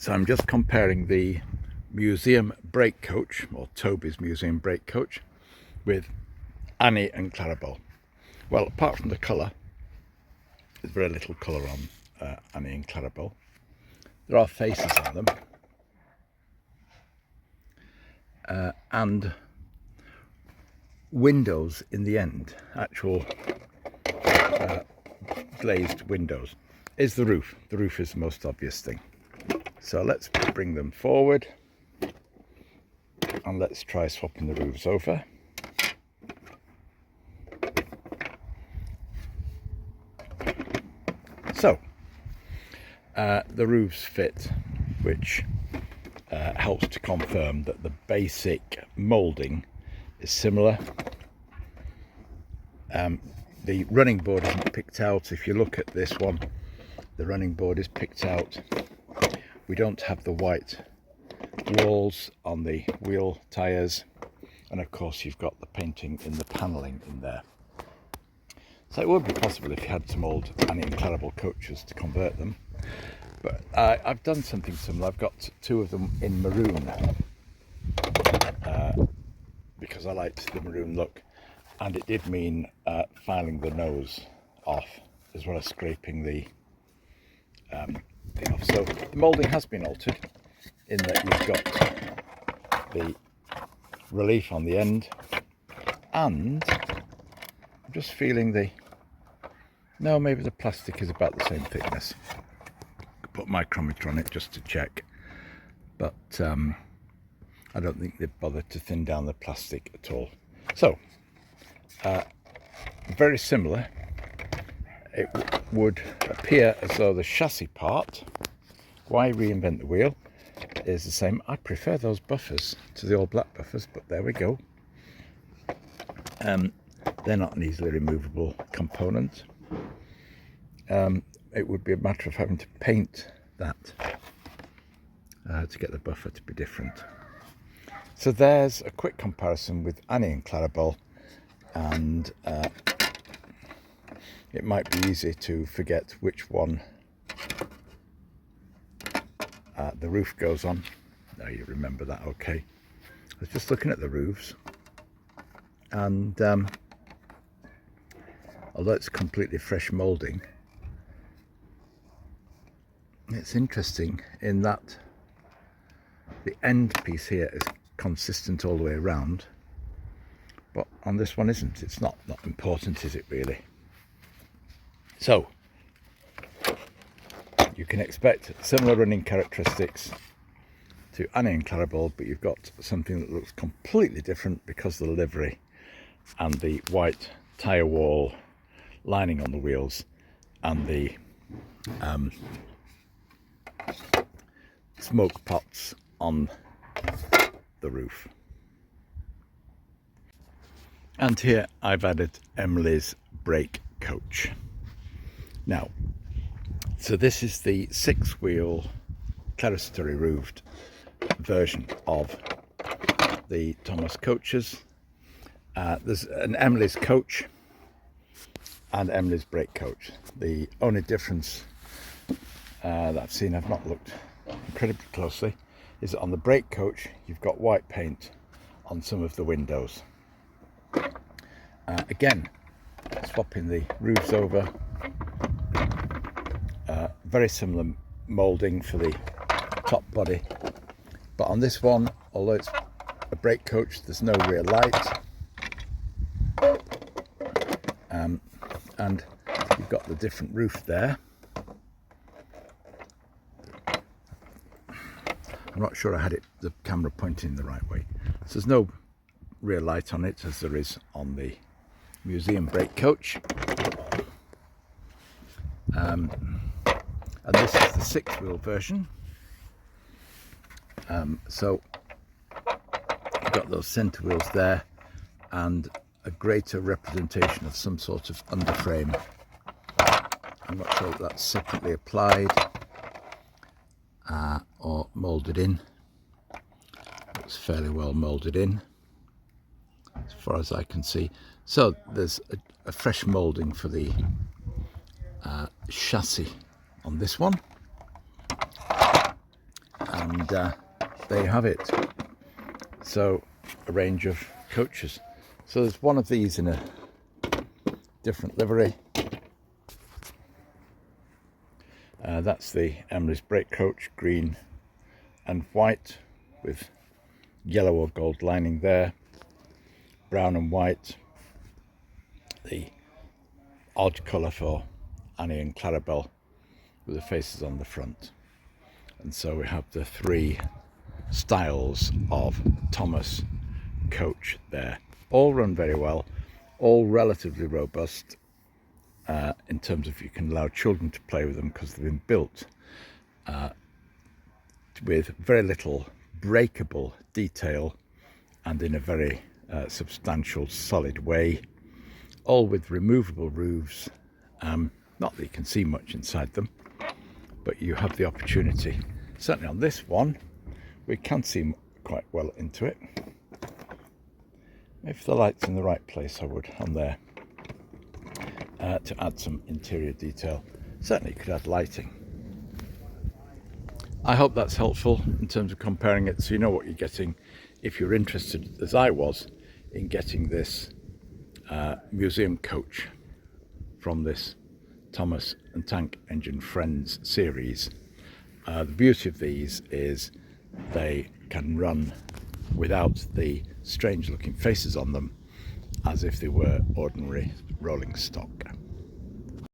So I'm just comparing the museum brake coach, or Toby's museum brake coach, with Annie and Clarabel. Well, apart from the colour, there's very little colour on Annie and Clarabel. There are faces on them, and windows in the end, actual glazed windows. Is the roof. The roof is the most obvious thing. So let's bring them forward and let's try swapping the roofs over. So the roofs fit, which helps to confirm that the basic moulding is similar. The running board isn't picked out. If you look at this one, the running board is picked out. We don't have the white walls on the wheel tyres, and of course you've got the painting in the panelling in there. So it would be possible if you had some old Annie and Clarabel coaches to convert them, but I've done something similar. I've got two of them in maroon because I liked the maroon look, and it did mean filing the nose off as well as scraping the thing off. So the moulding has been altered in that you've got the relief on the end, and I'm just feeling no, maybe the plastic is about the same thickness. Put micrometer on it just to check, but I don't think they've bothered to thin down the plastic at all. So very similar. It would appear as though the chassis part, why reinvent the wheel, is the same. I prefer those buffers to the old black buffers, but there we go. They're not an easily removable component. It would be a matter of having to paint that to get the buffer to be different. So there's a quick comparison with Annie and Clarabel, and it might be easy to forget which one the roof goes on. Now you remember that, okay. I was just looking at the roofs, and although it's completely fresh moulding, it's interesting in that the end piece here is consistent all the way around, but on this one isn't. It's not important, is it really? So you can expect similar running characteristics to Annie and Clarabel, but you've got something that looks completely different because of the livery and the white tyre wall lining on the wheels and the smoke pots on the roof. And here I've added Emily's brake coach. Now, so this is the 6-wheel clerestory roofed version of the Thomas coaches. There's an Emily's coach and Emily's brake coach. The only difference that I've seen, I've not looked incredibly closely, is that on the brake coach you've got white paint on some of the windows. Again, swapping the roofs over, very similar moulding for the top body, but on this one, although it's a brake coach, there's no rear light, and you've got the different roof there. I'm not sure I had the camera pointing the right way. So there's no rear light on it as there is on the museum brake coach. And this is the 6-wheel version. So you've got those centre wheels there and a greater representation of some sort of underframe. I'm not sure if that's separately applied or moulded in. It's fairly well moulded in as far as I can see. So there's a fresh moulding for the chassis on this one, And there you have it. So a range of coaches. So there's one of these in a different livery. That's the Emily's brake coach, green and white with yellow or gold lining there, brown and white. The odd colour for Annie and Clarabel with the faces on the front. And so we have the three styles of Thomas coach there, all run very well, all relatively robust in terms of you can allow children to play with them because they've been built with very little breakable detail and in a very substantial solid way, all with removable roofs. Not that you can see much inside them, but you have the opportunity. Certainly on this one we can see quite well into it. If the light's in the right place, I would on there to add some interior detail. Certainly you could add lighting. I hope that's helpful in terms of comparing it, so you know what you're getting if you're interested, as I was, in getting this museum coach from this Thomas and Tank Engine Friends series. The beauty of these is they can run without the strange looking faces on them, as if they were ordinary rolling stock.